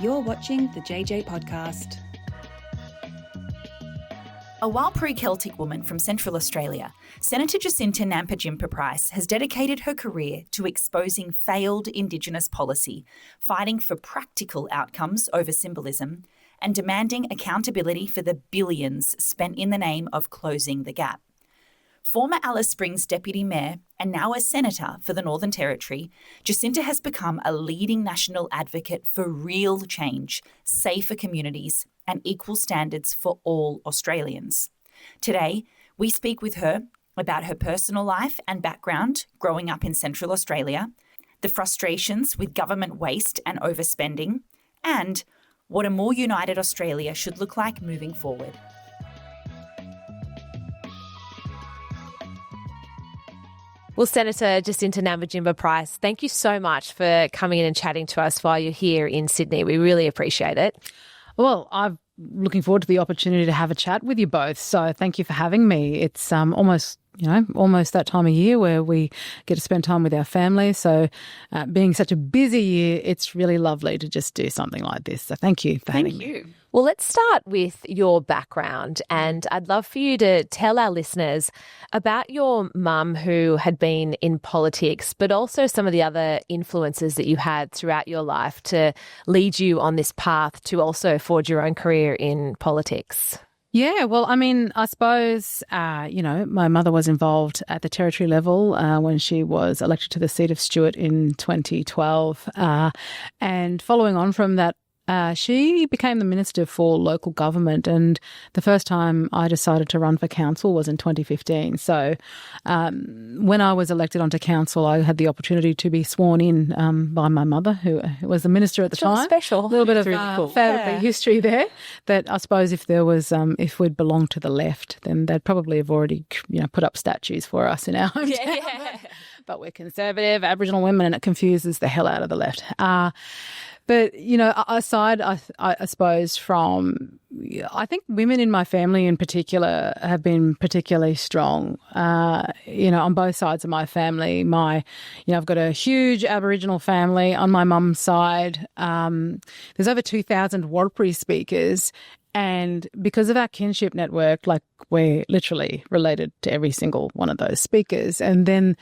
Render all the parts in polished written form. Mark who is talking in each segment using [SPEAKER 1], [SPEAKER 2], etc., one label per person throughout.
[SPEAKER 1] You're watching the JJ Podcast.
[SPEAKER 2] A while pre-Celtic woman from Central Australia, Senator Jacinta Nampijinpa Price has dedicated her career to exposing failed Indigenous policy, fighting for practical outcomes over symbolism, and demanding accountability for the billions spent in the name of closing the gap. Former Alice Springs Deputy Mayor and now a Senator for the Northern Territory, Jacinta has become a leading national advocate for real change, safer communities, and equal standards for all Australians. Today, we speak with her about her personal life and background growing up in Central Australia, the frustrations with government waste and overspending, and what a more united Australia should look like moving forward.
[SPEAKER 3] Well, Senator Jacinta Nampijinpa Price, thank you so much for coming in and chatting to us while you're here in Sydney. We really appreciate it.
[SPEAKER 4] Well, I'm looking forward to the opportunity to have a chat with you both. So thank you for having me. It's almost that time of year where we get to spend time with our family. So being such a busy year, it's really lovely to just do something like this. So thank you for having me.
[SPEAKER 3] Well, let's start with your background, and I'd love for you to tell our listeners about your mum who had been in politics, but also some of the other influences that you had throughout your life to lead you on this path to also forge your own career in politics.
[SPEAKER 4] Yeah, well, I mean, I suppose, my mother was involved at the territory level when she was elected to the seat of Stewart in 2012. And following on from that, she became the Minister for Local Government, and the first time I decided to run for council was in 2015. So when I was elected onto council, I had the opportunity to be sworn in by my mother, who was the minister at the time.
[SPEAKER 3] Special.
[SPEAKER 4] A little bit of family history there. That I suppose if there was, if we'd belonged to the left, then they'd probably have already, put up statues for us in our hometown.
[SPEAKER 3] Yeah.
[SPEAKER 4] But we're conservative, Aboriginal women, and it confuses the hell out of the left. But, aside, I suppose, from, I think women in my family in particular have been particularly strong, on both sides of my family. I've got a huge Aboriginal family on my mum's side. There's over 2,000 Warlpiri speakers. And because of our kinship network, we're literally related to every single one of those speakers. And then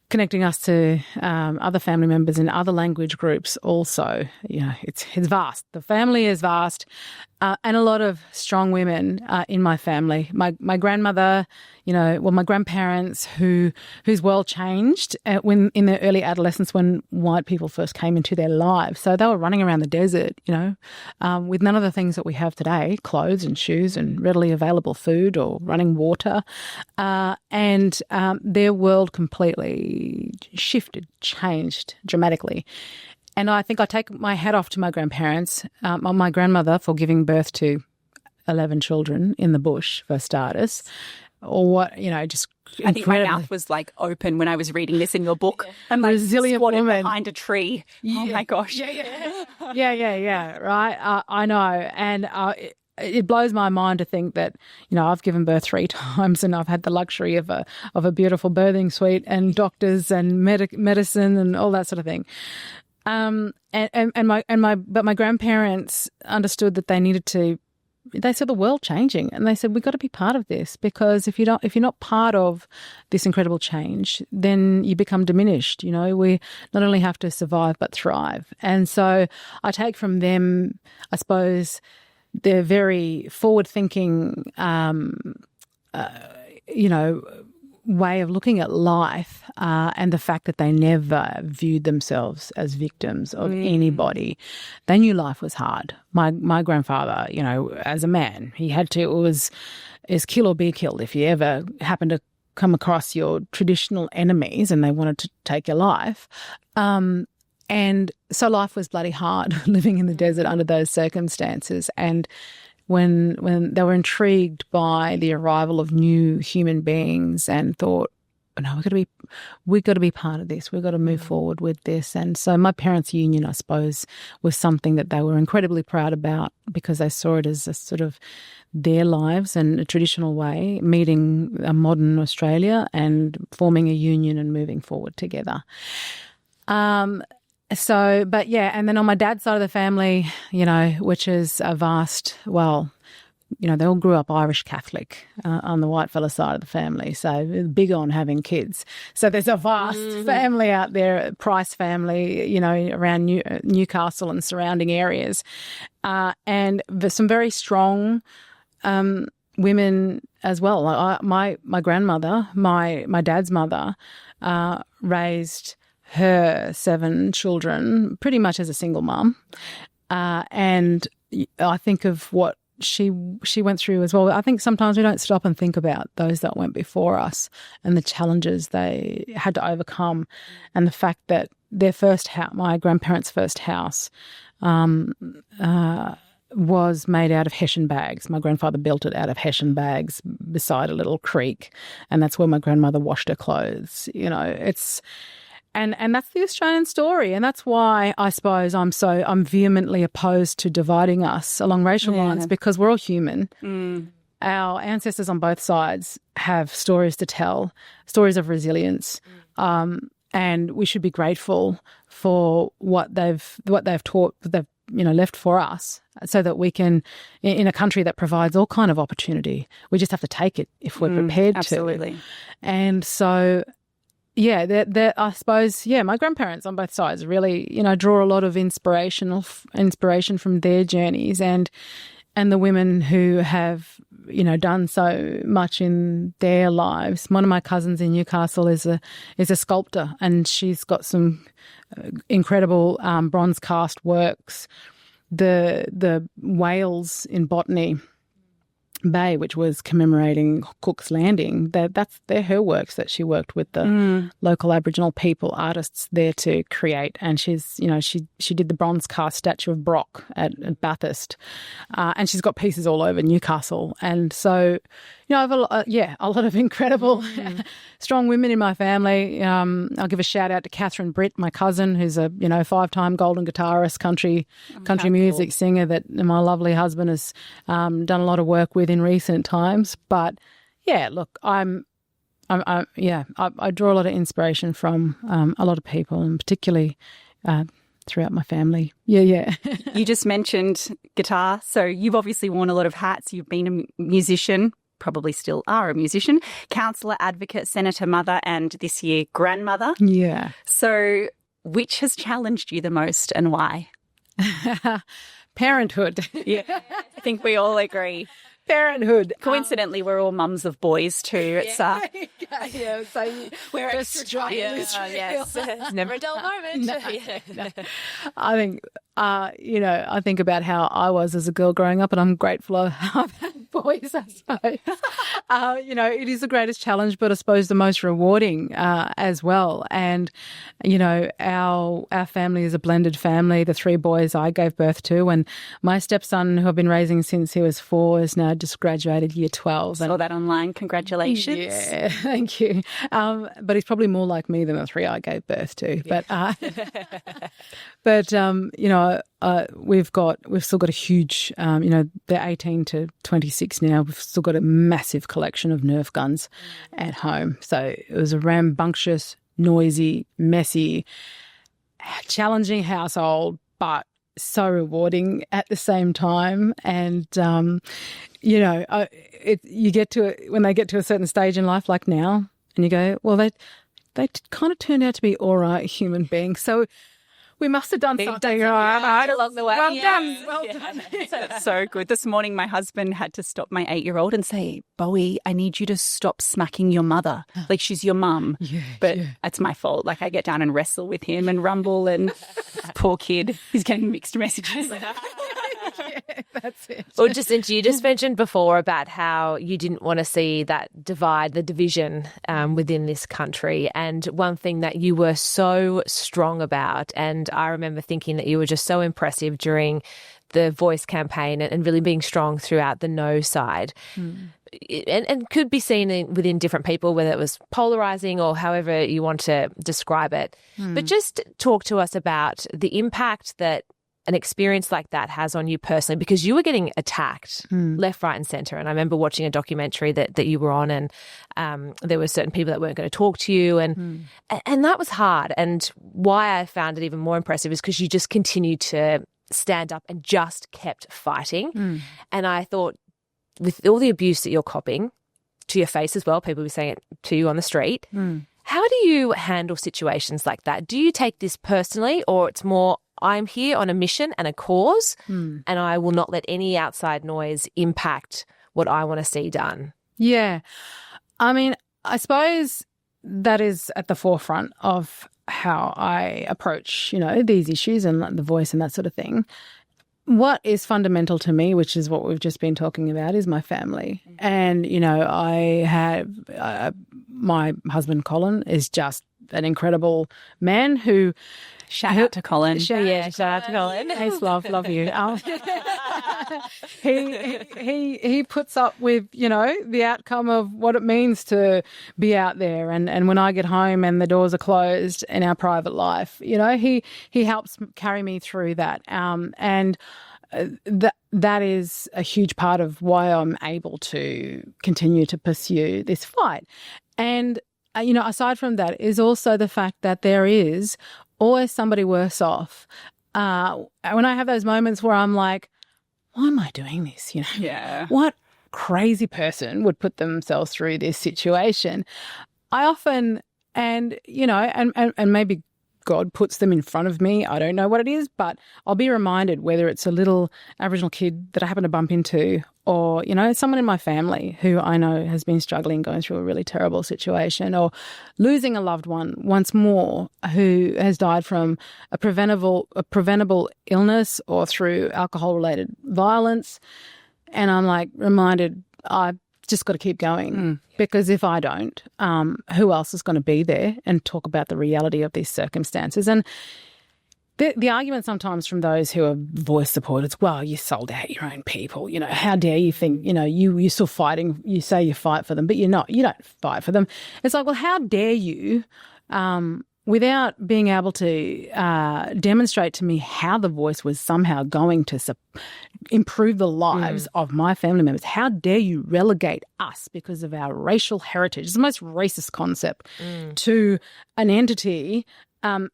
[SPEAKER 4] connecting us to other family members in other language groups also, it's vast. The family is vast, and a lot of strong women in my family. My grandmother, my grandparents whose world changed when in their early adolescence when white people first came into their lives. So they were running around the desert, with none of the things that we have today, clothes and shoes and readily available food or running water, and their world completely shifted, changed dramatically. And I think I take my hat off to my grandparents, my grandmother for giving birth to 11 children in the bush, for starters. Just
[SPEAKER 5] I think my mouth was open when I was reading this in your book. Yeah. And
[SPEAKER 4] resilient woman
[SPEAKER 5] behind a tree. Yeah. Oh my gosh.
[SPEAKER 4] Yeah. Right. I know. And it blows my mind to think that, I've given birth 3 times and I've had the luxury of a beautiful birthing suite and doctors and medicine and all that sort of thing. But my grandparents understood that they saw the world changing, and they said, we've got to be part of this, because if you're not part of this incredible change, then you become diminished. We not only have to survive but thrive. And so I take from them, I suppose, they're very forward-thinking, way of looking at life, and the fact that they never viewed themselves as victims of anybody. They knew life was hard. My grandfather, as a man, he had to, it was kill or be killed. If you ever happened to come across your traditional enemies and they wanted to take your life, and so life was bloody hard living in the desert under those circumstances. And when they were intrigued by the arrival of new human beings and thought, no, we've got to be part of this. We've got to move forward with this. And so my parents' union, I suppose, was something that they were incredibly proud about, because they saw it as a sort of their lives and a traditional way, meeting a modern Australia and forming a union and moving forward together. But yeah, and then on my dad's side of the family, which is a vast, they all grew up Irish Catholic on the white fella side of the family, so big on having kids. So there's a vast family out there, Price family, around Newcastle and surrounding areas, and there's some very strong women as well. My grandmother, my dad's mother, raised her 7 children pretty much as a single mum, and I think of what she went through as well. I think sometimes we don't stop and think about those that went before us and the challenges they had to overcome, and the fact that their first house, my grandparents' first house, was made out of hessian bags. My grandfather built it out of hessian bags beside a little creek, and that's where my grandmother washed her clothes. It's And that's the Australian story, and that's why I suppose I'm vehemently opposed to dividing us along racial lines, because we're all human. Our ancestors on both sides have stories to tell, stories of resilience, and we should be grateful for what they've taught, they've left for us, so that we can, in a country that provides all kind of opportunity, we just have to take it if we're prepared to.
[SPEAKER 5] Absolutely.
[SPEAKER 4] And so. Yeah, I suppose, my grandparents on both sides really, draw a lot of inspiration from their journeys, and the women who have, done so much in their lives. One of my cousins in Newcastle is a sculptor, and she's got some incredible bronze cast works. The whales in Botany Bay, which was commemorating Cook's Landing, they're her works that she worked with the local Aboriginal people, artists there to create. And she's, she did the bronze cast statue of Brock at Bathurst, and she's got pieces all over Newcastle. And so, I have a lot of incredible, strong women in my family. I'll give a shout out to Catherine Britt, my cousin, who's a 5-time golden guitarist, country music singer that my lovely husband has done a lot of work with in recent times. But look, I draw a lot of inspiration from a lot of people, and particularly throughout my family. Yeah.
[SPEAKER 5] You just mentioned guitar, so you've obviously worn a lot of hats. You've been a musician, probably still are a musician, counsellor, advocate, senator, mother, and this year grandmother.
[SPEAKER 4] Yeah.
[SPEAKER 5] So which has challenged you the most, and why?
[SPEAKER 4] Parenthood.
[SPEAKER 5] Yeah, I think we all agree.
[SPEAKER 4] Parenthood.
[SPEAKER 5] Coincidentally, we're all mums of boys too. It's
[SPEAKER 4] so
[SPEAKER 5] we're extra dry. Yes.
[SPEAKER 3] Never a dull moment.
[SPEAKER 4] No. I think, I think about how I was as a girl growing up, and I'm grateful I've had boys, I suppose. It is the greatest challenge, but I suppose the most rewarding as well. And, our family is a blended family. The 3 boys I gave birth to, and my stepson, who I've been raising since he was 4, is now just graduated year 12.
[SPEAKER 5] Saw that online. Congratulations.
[SPEAKER 4] Yeah, thank you. But he's probably more like me than the 3 I gave birth to. Yeah. We've still got a huge, they're 18 to 26 now. We've still got a massive collection of Nerf guns at home. So it was a rambunctious, noisy, messy, challenging household, but so rewarding at the same time. And, you get to it when they get to a certain stage in life, like now, and you go, well, they kind of turned out to be all right human beings. So we must have done something right
[SPEAKER 3] along the way.
[SPEAKER 4] Well done.
[SPEAKER 5] That's so good. This morning, my husband had to stop my 8-year-old and say, Bowie, I need you to stop smacking your mother. Like, she's your mum. But that's my fault. Like, I get down and wrestle with him and rumble, and poor kid, he's getting mixed messages.
[SPEAKER 4] That's it.
[SPEAKER 3] Well, Jacinta, you just mentioned before about how you didn't want to see that divide, the division within this country. And one thing that you were so strong about, and I remember thinking that you were just so impressive during the Voice campaign and really being strong throughout the no side. And could be seen within different people, whether it was polarising or however you want to describe it. But just talk to us about the impact that an experience like that has on you personally, because you were getting attacked left, right and centre. And I remember watching a documentary that you were on, and there were certain people that weren't going to talk to you, and that was hard. And why I found it even more impressive is because you just continued to stand up and just kept fighting. And I thought, with all the abuse that you're copping to your face as well, people were saying it to you on the street, how do you handle situations like that? Do you take this personally, or it's more, I'm here on a mission and a cause, and I will not let any outside noise impact what I want to see done?
[SPEAKER 4] Yeah. I mean, I suppose that is at the forefront of how I approach, these issues and the voice and that sort of thing. What is fundamental to me, which is what we've just been talking about, is my family. And, I have my husband, Colin, is just an incredible man who...
[SPEAKER 5] Shout out to Colin.
[SPEAKER 3] Shout out to Colin.
[SPEAKER 4] Hey, love you. He puts up with, the outcome of what it means to be out there. And when I get home and the doors are closed in our private life, he helps carry me through that. And that is a huge part of why I'm able to continue to pursue this fight. And, aside from that is also the fact that there is always somebody worse off. When I have those moments where I'm like, why am I doing this?
[SPEAKER 5] Yeah.
[SPEAKER 4] What crazy person would put themselves through this situation? I often, and maybe God puts them in front of me. I don't know what it is, but I'll be reminded, whether it's a little Aboriginal kid that I happen to bump into, or, someone in my family who I know has been struggling, going through a really terrible situation, or losing a loved one once more who has died from a preventable illness or through alcohol-related violence. And I'm like reminded, I've just got to keep going, because if I don't, who else is going to be there and talk about the reality of these circumstances? And the argument sometimes from those who are voice supporters, well, you sold out your own people. How dare you think, you're still fighting. You say you fight for them, but you're not. You don't fight for them. It's like, well, how dare you, without being able to demonstrate to me how the voice was somehow going to improve the lives of my family members, how dare you relegate us because of our racial heritage? It's the most racist concept to an entity, an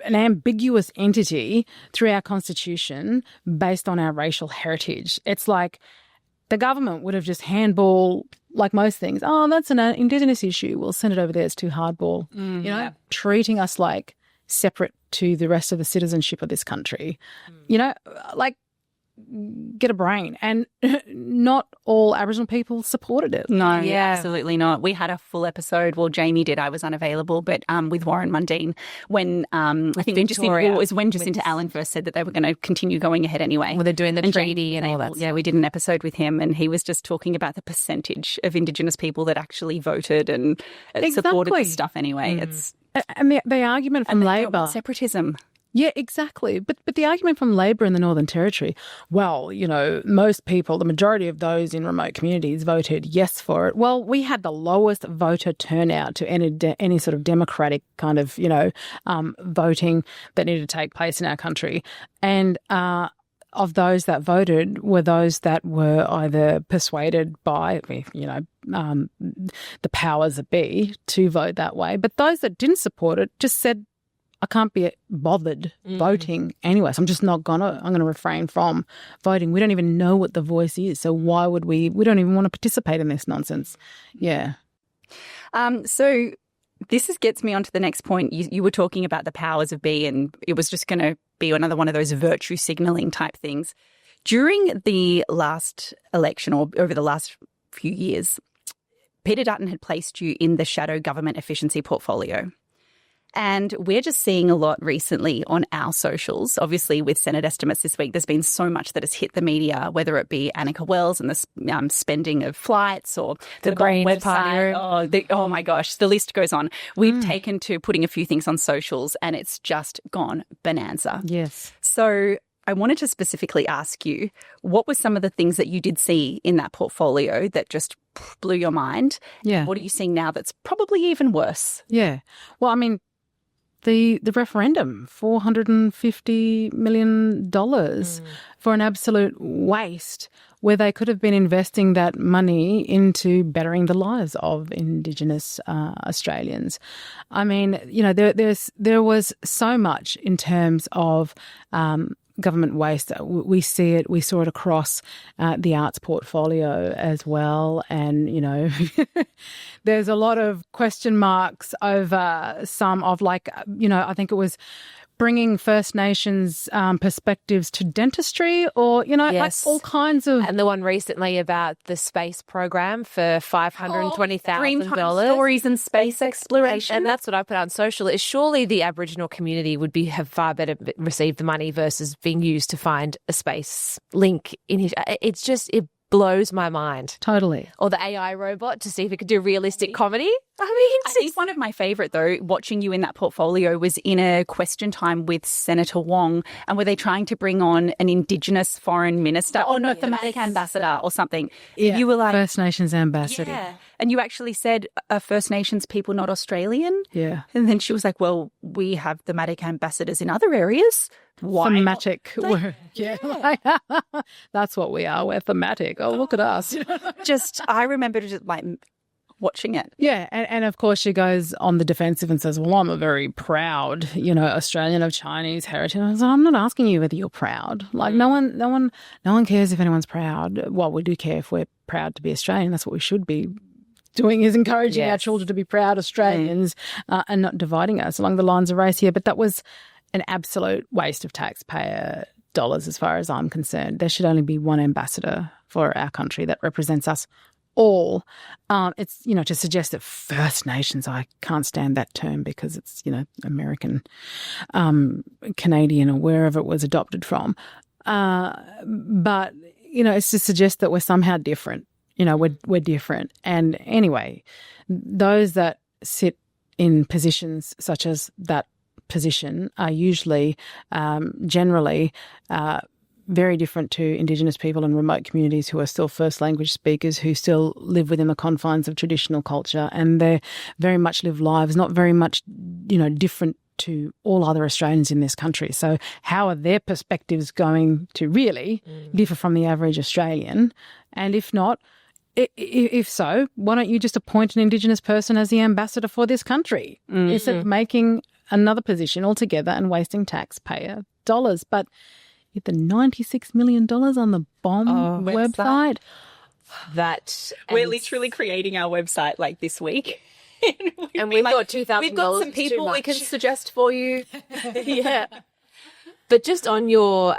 [SPEAKER 4] ambiguous entity through our constitution based on our racial heritage. It's like the government would have just handball, like most things. Oh, that's an Indigenous issue. We'll send it over there. It's too hardball. Treating us like separate to the rest of the citizenship of this country. Like, get a brain. And not all Aboriginal people supported it.
[SPEAKER 5] No, absolutely not. We had a full episode. Well, Jamie did. I was unavailable, but with Warren Mundine when I think Jacinta Allen first said that they were going to continue going ahead anyway.
[SPEAKER 3] Well, they're doing the treaty and all that.
[SPEAKER 5] Yeah, we did an episode with him, and he was just talking about the percentage of Indigenous people that actually voted and supported this stuff anyway. It's
[SPEAKER 4] and the argument from Labor,
[SPEAKER 5] separatism.
[SPEAKER 4] Yeah, exactly. But the argument from Labor in the Northern Territory, well, most people, the majority of those in remote communities voted yes for it. Well, we had the lowest voter turnout to any sort of democratic kind of, voting that needed to take place in our country. And of those that voted were those that were either persuaded by, the powers that be to vote that way. But those that didn't support it just said, I can't be bothered voting anyway, so I'm just not I'm going to refrain from voting. We don't even know what the voice is, so why would we don't even want to participate in this nonsense. Yeah.
[SPEAKER 5] So this gets me on to the next point. You were talking about the powers of be, and it was just going to be another one of those virtue signalling type things. During the last election, or over the last few years, Peter Dutton had placed you in the shadow government efficiency portfolio. And we're just seeing a lot recently on our socials. Obviously, with Senate estimates this week, there's been so much that has hit the media, whether it be Annika Wells and the spending of flights, or the Green website. Oh my gosh, the list goes on. We've taken to putting a few things on socials, and it's just gone bonanza.
[SPEAKER 4] Yes.
[SPEAKER 5] So I wanted to specifically ask you, what were some of the things that you did see in that portfolio that just blew your mind?
[SPEAKER 4] Yeah.
[SPEAKER 5] What are you seeing now that's probably even worse?
[SPEAKER 4] Yeah. Well, I mean, the referendum, $450 million for an absolute waste, where they could have been investing that money into bettering the lives of Indigenous Australians. I mean, you know, there was so much in terms of government waste. We saw it across the arts portfolio as well. And, you know, there's a lot of question marks over some of, like, you know, I think it was bringing First Nations perspectives to dentistry, or, you know,
[SPEAKER 3] Yes.
[SPEAKER 4] like all kinds of...
[SPEAKER 3] And the one recently about the space program for $520,000.
[SPEAKER 5] Dreamtime stories and space exploration.
[SPEAKER 3] And that's what I put on social, is surely the Aboriginal community would have far better received the money versus being used to find a space link in his... It's just, it blows my mind.
[SPEAKER 4] Totally.
[SPEAKER 3] Or the AI robot to see if it could do realistic comedy.
[SPEAKER 5] I think one of my favourite, though, watching you in that portfolio, was in a question time with Senator Wong, and were they trying to bring on an Indigenous foreign minister or no, thematic ambassador or something?
[SPEAKER 4] Yeah,
[SPEAKER 5] you were like,
[SPEAKER 4] First Nations ambassador.
[SPEAKER 5] yeah. And you actually said, are First Nations people not Australian?
[SPEAKER 4] Yeah.
[SPEAKER 5] And then she was like, well, we have thematic ambassadors in other areas. Why?
[SPEAKER 4] Thematic. That's what we are. We're thematic. Oh, look at us.
[SPEAKER 5] I remember just like watching it.
[SPEAKER 4] Yeah, and of course she goes on the defensive and says, well, I'm a very proud, you know, Australian of Chinese heritage. I was like, I'm not asking you whether you're proud. Like, no one cares if anyone's proud. Well, we do care if we're proud to be Australian. That's what we should be doing, is encouraging our children to be proud Australians and not dividing us along the lines of race here. But that was an absolute waste of taxpayer dollars as far as I'm concerned. There should only be one ambassador for our country that represents us all. It's, you know, to suggest that First Nations, I can't stand that term because it's, you know, American, Canadian, or wherever it was adopted from. But, you know, it's to suggest that we're somehow different. You know, we're different. And anyway, those that sit in positions such as that position are usually, generally, very different to Indigenous people in remote communities who are still first language speakers, who still live within the confines of traditional culture, and they very much live lives not very much, you know, different to all other Australians in this country. So how are their perspectives going to really differ from the average Australian? And if not, if so, why don't you just appoint an Indigenous person as the ambassador for this country? Is it making another position altogether and wasting taxpayer dollars? But the $96 million on the bomb website.
[SPEAKER 5] We're literally creating our website like this week.
[SPEAKER 3] And we've got $2,000.
[SPEAKER 5] We've got some people we can suggest for you.
[SPEAKER 3] Yeah. But just on your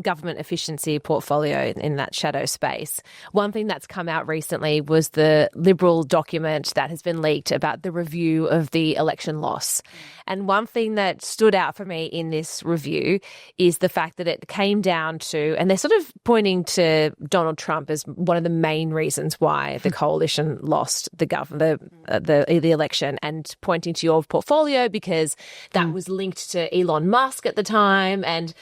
[SPEAKER 3] government efficiency portfolio in that shadow space, one thing that's come out recently was the Liberal document that has been leaked about the review of the election loss. And one thing that stood out for me in this review is the fact that it came down to, and they're sort of pointing to Donald Trump as one of the main reasons why the coalition lost the election, and pointing to your portfolio because that was linked to Elon Musk at the time. And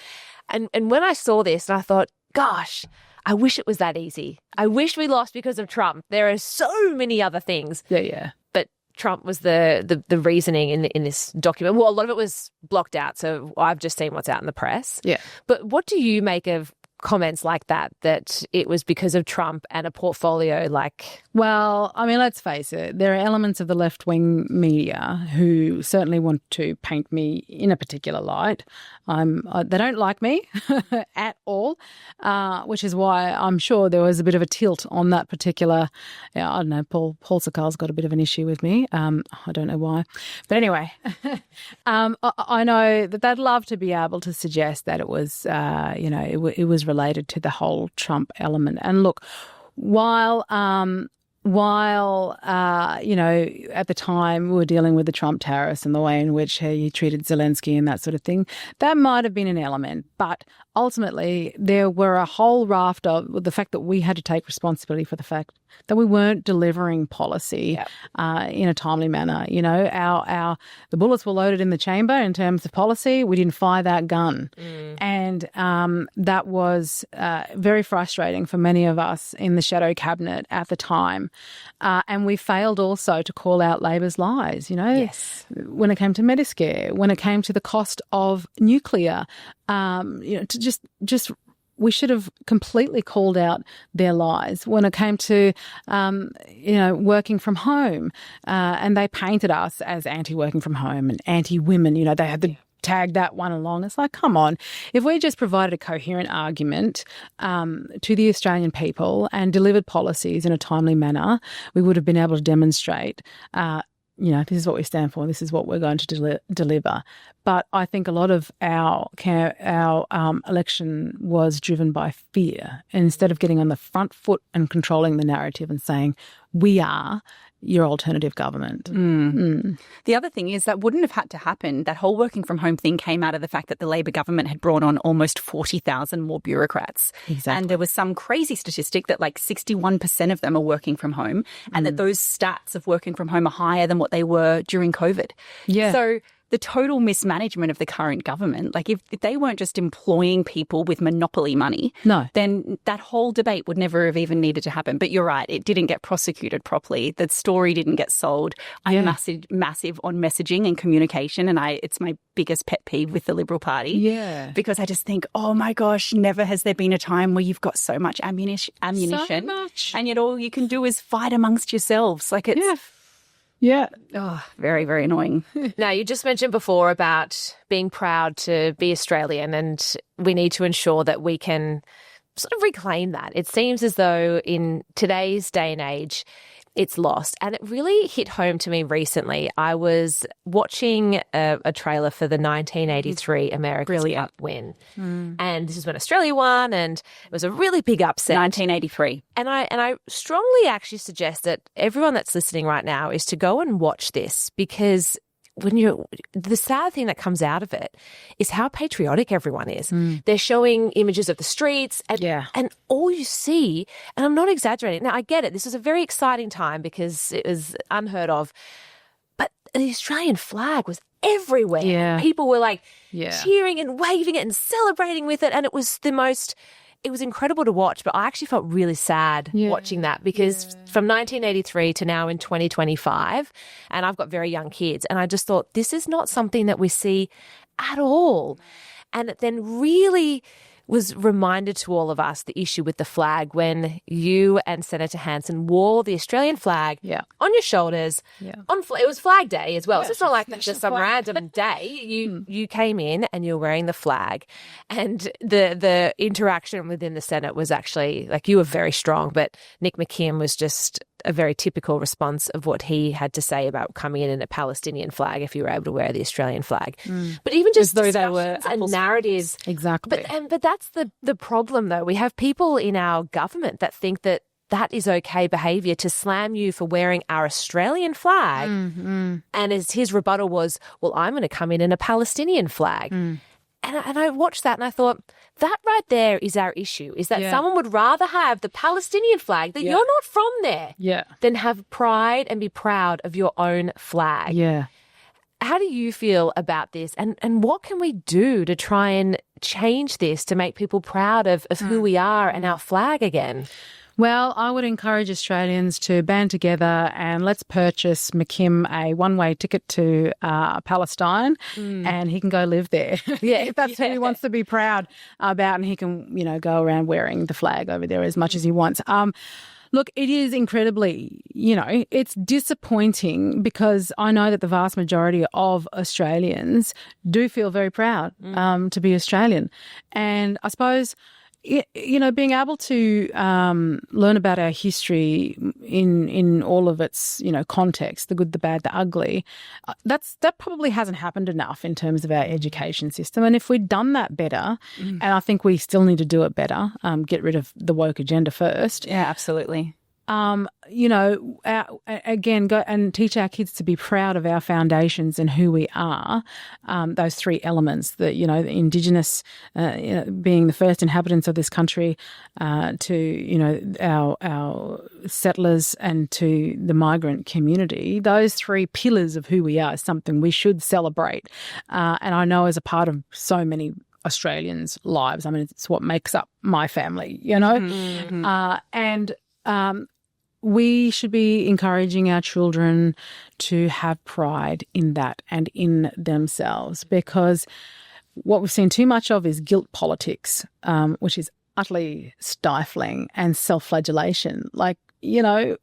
[SPEAKER 3] when I saw this, and I thought, gosh, I wish it was that easy. I wish we lost because of Trump. There are so many other things.
[SPEAKER 4] Yeah.
[SPEAKER 3] But Trump was the reasoning in this document. Well, a lot of it was blocked out, so I've just seen what's out in the press.
[SPEAKER 4] Yeah.
[SPEAKER 3] But what do you make of comments like that it was because of Trump and a portfolio like...
[SPEAKER 4] Well, I mean, let's face it, there are elements of the left-wing media who certainly want to paint me in a particular light. They don't like me at all, which is why I'm sure there was a bit of a tilt on that particular... I don't know, Paul Sakal's got a bit of an issue with me. I don't know why. But anyway, I know that they'd love to be able to suggest that it was, it was related to the whole Trump element. And look, while at the time we were dealing with the Trump tariffs and the way in which he treated Zelensky and that sort of thing, that might have been an element. But ultimately there were a whole raft of the fact that we had to take responsibility for the fact that we weren't delivering policy in a timely manner. You know, the bullets were loaded in the chamber in terms of policy. We didn't fire that gun. And that was very frustrating for many of us in the shadow cabinet at the time. And we failed also to call out Labor's lies, you know, when it came to Medicare, when it came to the cost of nuclear, you know, to just we should have completely called out their lies when it came to, you know, working from home. And they painted us as anti-working from home and anti-women. You know, they had to tag that one along. It's like, come on. If we just provided a coherent argument to the Australian people and delivered policies in a timely manner, we would have been able to demonstrate you know, this is what we stand for, this is what we're going to deliver. But I think a lot of our election was driven by fear. And instead of getting on the front foot and controlling the narrative and saying, we are your alternative government.
[SPEAKER 5] The other thing is that wouldn't have had to happen. That whole working from home thing came out of the fact that the Labor government had brought on almost 40,000 more bureaucrats.
[SPEAKER 4] Exactly.
[SPEAKER 5] And there was some crazy statistic that like 61% of them are working from home and that those stats of working from home are higher than what they were during COVID.
[SPEAKER 4] Yeah.
[SPEAKER 5] So the total mismanagement of the current government, like if they weren't just employing people with monopoly money, then that whole debate would never have even needed to happen. But you're right, it didn't get prosecuted properly. The story didn't get sold. I'm massive on messaging and communication, and it's my biggest pet peeve with the Liberal Party.
[SPEAKER 4] Yeah.
[SPEAKER 5] Because I just think, oh my gosh, never has there been a time where you've got so much ammunition,
[SPEAKER 4] So much.
[SPEAKER 5] and yet all you can do is fight amongst yourselves. Like it's...
[SPEAKER 4] Yeah.
[SPEAKER 5] Oh, very, very annoying.
[SPEAKER 3] Now, you just mentioned before about being proud to be Australian, and we need to ensure that we can sort of reclaim that. It seems as though in today's day and age, it's lost. And it really hit home to me recently. I was watching a trailer for the 1983 America's Cup win. And this is when Australia won, and it was a really big upset.
[SPEAKER 5] 1983.
[SPEAKER 3] And I strongly actually suggest that everyone that's listening right now is to go and watch this, because the sad thing that comes out of it is how patriotic everyone is. They're showing images of the streets and all you see, and I'm not exaggerating. Now, I get it. This was a very exciting time because it was unheard of, but the Australian flag was everywhere.
[SPEAKER 4] Yeah.
[SPEAKER 3] People were like cheering and waving it and celebrating with it. And it was it was incredible to watch, but I actually felt really sad watching that because from 1983 to now in 2025, and I've got very young kids, and I just thought this is not something that we see at all. And it then really was reminded to all of us the issue with the flag when you and Senator Hanson wore the Australian flag on your shoulders. It was Flag Day as well, so it's not like that's just some random day. You came in and you're wearing the flag, and the interaction within the Senate was actually, like, you were very strong, but Nick McKim was just a very typical response of what he had to say about coming in a Palestinian flag if you were able to wear the Australian flag. But even just
[SPEAKER 4] as though they were
[SPEAKER 3] and narratives.
[SPEAKER 4] Exactly.
[SPEAKER 3] But that's the problem, though. We have people in our government that think that is okay behaviour to slam you for wearing our Australian flag. And as his rebuttal was, well, I'm going to come in a Palestinian flag. And I watched that and I thought, that right there is our issue, is that someone would rather have the Palestinian flag, that you're not from there, than have pride and be proud of your own flag.
[SPEAKER 4] Yeah.
[SPEAKER 3] How do you feel about this? And what can we do to try and change this to make people proud of who we are and our flag again?
[SPEAKER 4] Well, I would encourage Australians to band together and let's purchase McKim a one-way ticket to Palestine and he can go live there. If that's what he wants to be proud about, and he can, go around wearing the flag over there as much as he wants. Look, it is incredibly, it's disappointing because I know that the vast majority of Australians do feel very proud to be Australian. And I suppose, being able to learn about our history in all of its, context, the good, the bad, the ugly, that probably hasn't happened enough in terms of our education system. And if we'd done that better, and I think we still need to do it better, get rid of the woke agenda first.
[SPEAKER 5] Yeah, absolutely.
[SPEAKER 4] again, go and teach our kids to be proud of our foundations and who we are. Those three elements, the Indigenous, being the first inhabitants of this country, to our settlers and to the migrant community. Those three pillars of who we are is something we should celebrate. And I know as a part of so many Australians' lives, I mean, it's what makes up my family, and we should be encouraging our children to have pride in that and in themselves, because what we've seen too much of is guilt politics, which is utterly stifling, and self-flagellation. Like, to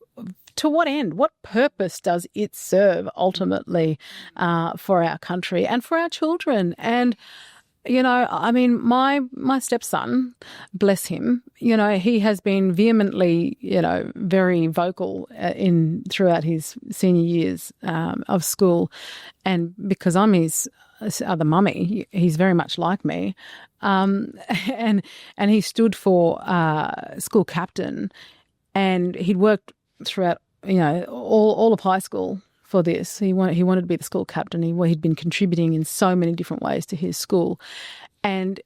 [SPEAKER 4] what end? What purpose does it serve ultimately for our country and for our children? And I mean, my stepson, bless him, he has been vehemently, very vocal throughout his senior years of school. And because I'm his other mummy, he's very much like me. And he stood for school captain, and he'd worked throughout, all of high school for this. He wanted to be the school captain. He'd been contributing in so many different ways to his school. And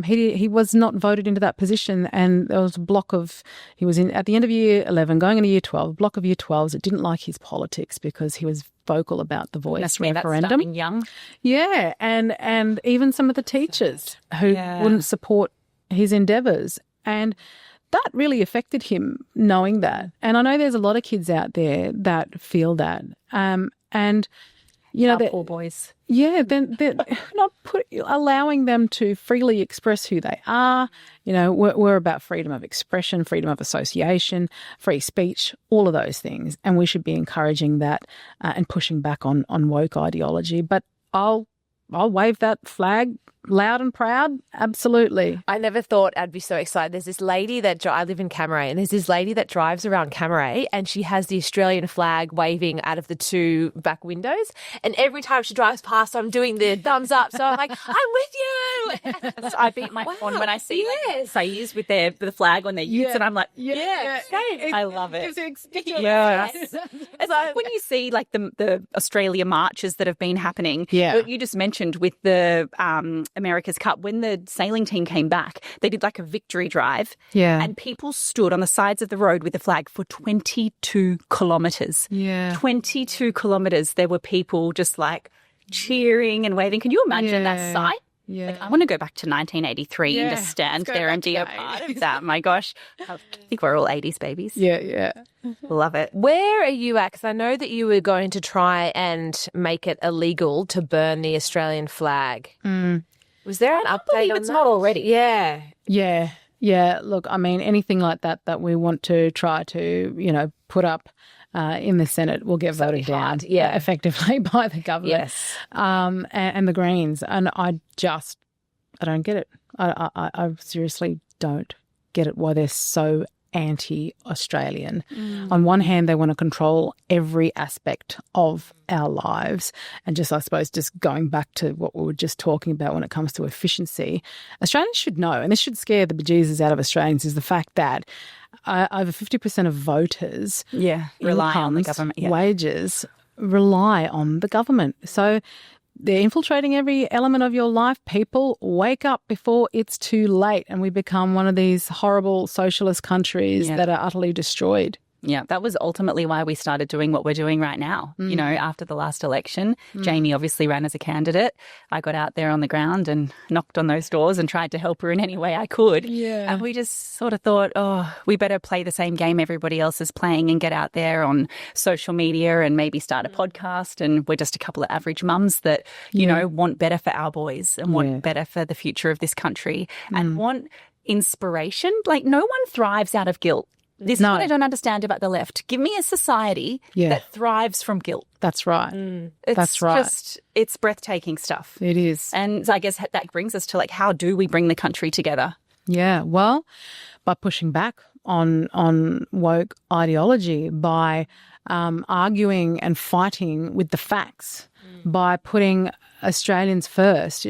[SPEAKER 4] he was not voted into that position, and there was a block of, he was at the end of year 11, going into year 12, a block of year 12s that didn't like his politics because he was vocal about the voice referendum.
[SPEAKER 5] That's starting young.
[SPEAKER 4] Yeah, and even some of the teachers who wouldn't support his endeavours. And that really affected him, knowing that. And I know there's a lot of kids out there that feel that. And,
[SPEAKER 5] our poor boys.
[SPEAKER 4] Yeah, they're not allowing them to freely express who they are. We're about freedom of expression, freedom of association, free speech, all of those things. And we should be encouraging that and pushing back on woke ideology. But I'll wave that flag loud and proud, absolutely.
[SPEAKER 3] I never thought I'd be so excited. There's this lady I live in Camaray, and there's this lady that drives around Camaray, and she has the Australian flag waving out of the two back windows. And every time she drives past, I'm doing the thumbs up. So I'm like, I'm with you.
[SPEAKER 5] I beat my phone when I see sayers with the flag on their utes, and I'm like, I love it. Yes. It's like when you see like the Australia marches that have been happening, you just mentioned with the America's Cup, when the sailing team came back, they did like a victory drive.
[SPEAKER 4] Yeah.
[SPEAKER 5] And people stood on the sides of the road with the flag for 22 kilometres.
[SPEAKER 4] Yeah.
[SPEAKER 5] 22 kilometres. There were people just like cheering and waving. Can you imagine that sight?
[SPEAKER 4] Yeah.
[SPEAKER 5] Like, I want to go back to 1983 and just stand there and be a part of that. My gosh. I think we're all 80s babies.
[SPEAKER 4] Yeah.
[SPEAKER 5] Love it.
[SPEAKER 3] Where are you at? Because I know that you were going to try and make it illegal to burn the Australian flag. Was there an update on
[SPEAKER 5] it's
[SPEAKER 3] that?
[SPEAKER 5] not already.
[SPEAKER 3] Yeah.
[SPEAKER 4] Yeah. Look, I mean, anything like that we want to try to, put up in the Senate will get voted down effectively by the government.
[SPEAKER 5] Yes.
[SPEAKER 4] And the Greens. And I don't get it. I seriously don't get it why they're so anti-Australian. On one hand, they want to control every aspect of our lives. And I suppose, going back to what we were just talking about when it comes to efficiency, Australians should know, and this should scare the bejesus out of Australians, is the fact that over 50% of voters
[SPEAKER 5] rely on the government.
[SPEAKER 4] Wages rely on the government. So they're infiltrating every element of your life. People, wake up before it's too late and we become one of these horrible socialist countries that are utterly destroyed.
[SPEAKER 5] Yeah, that was ultimately why we started doing what we're doing right now. After the last election, Jamie obviously ran as a candidate. I got out there on the ground and knocked on those doors and tried to help her in any way I could.
[SPEAKER 4] Yeah.
[SPEAKER 5] And we just sort of thought, we better play the same game everybody else is playing and get out there on social media and maybe start a podcast. And we're just a couple of average mums that, want better for our boys and want better for the future of this country and want inspiration. Like, no one thrives out of guilt. This is what I don't understand about the left. Give me a society that thrives from guilt.
[SPEAKER 4] That's right. That's right.
[SPEAKER 5] It's breathtaking stuff.
[SPEAKER 4] It is.
[SPEAKER 5] And I guess that brings us to, how do we bring the country together?
[SPEAKER 4] Yeah, well, by pushing back on woke ideology, by arguing and fighting with the facts, by putting Australians first,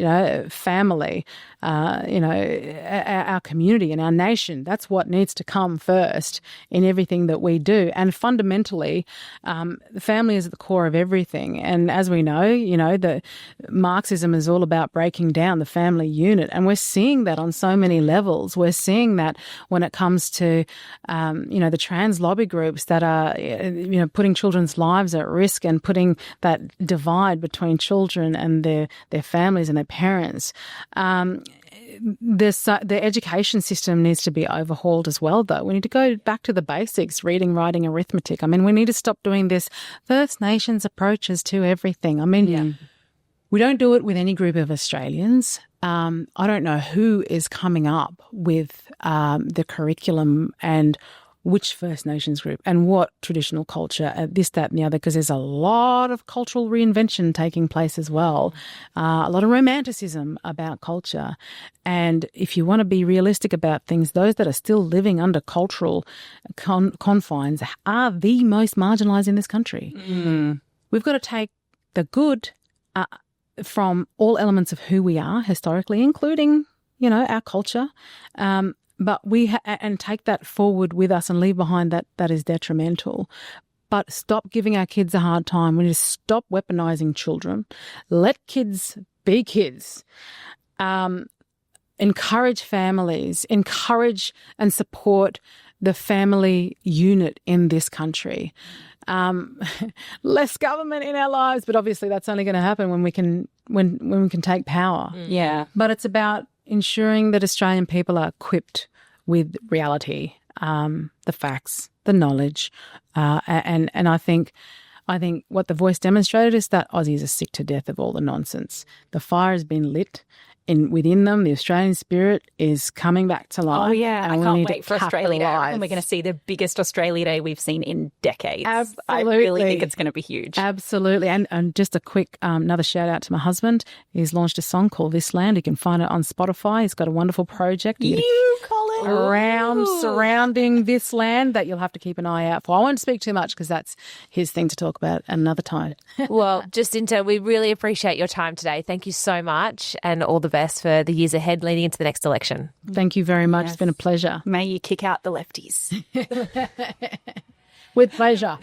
[SPEAKER 4] family, our community and our nation. That's what needs to come first in everything that we do. And fundamentally, the family is at the core of everything. And as we know, the Marxism is all about breaking down the family unit. And we're seeing that on so many levels. We're seeing that when it comes to, the trans lobby groups that are, putting children's lives at risk and putting that divide between children and their families and their parents. The education system needs to be overhauled as well, though. We need to go back to the basics, reading, writing, arithmetic. I mean, we need to stop doing this First Nations approaches to everything. I mean, we don't do it with any group of Australians. I don't know who is coming up with the curriculum and which First Nations group and what traditional culture, this, that and the other, because there's a lot of cultural reinvention taking place as well, a lot of romanticism about culture. And if you want to be realistic about things, those that are still living under cultural confines are the most marginalised in this country. We've got to take the good from all elements of who we are historically, including, our culture, but and take that forward with us and leave behind that is detrimental. But stop giving our kids a hard time. We need to stop weaponizing children. Let kids be kids. Encourage families. Encourage and support the family unit in this country. Less government in our lives, but obviously that's only going to happen when we can take power.
[SPEAKER 5] Yeah.
[SPEAKER 4] But it's about ensuring that Australian people are equipped with reality, the facts, the knowledge, and I think what The Voice demonstrated is that Aussies are sick to death of all the nonsense. The fire has been lit within them. The Australian spirit is coming back to life.
[SPEAKER 5] Oh, yeah. I can't wait for Australia Day.
[SPEAKER 4] And
[SPEAKER 5] We're going to see the biggest Australia Day we've seen in decades.
[SPEAKER 4] Absolutely.
[SPEAKER 5] I really think it's going to be huge.
[SPEAKER 4] Absolutely. And just a quick another shout out to my husband. He's launched a song called This Land. You can find it on Spotify. He's got a wonderful project.
[SPEAKER 5] Colin.
[SPEAKER 4] Around surrounding this land that you'll have to keep an eye out for. I won't speak too much because that's his thing to talk about another time.
[SPEAKER 3] Well, Jacinta, we really appreciate your time today. Thank you so much, and all the best for the years ahead leading into the next election.
[SPEAKER 4] Thank you very much. Yes. It's been a pleasure.
[SPEAKER 5] May you kick out the lefties.
[SPEAKER 4] With pleasure.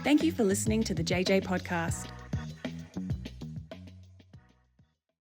[SPEAKER 1] Thank you for listening to the JJ Podcast.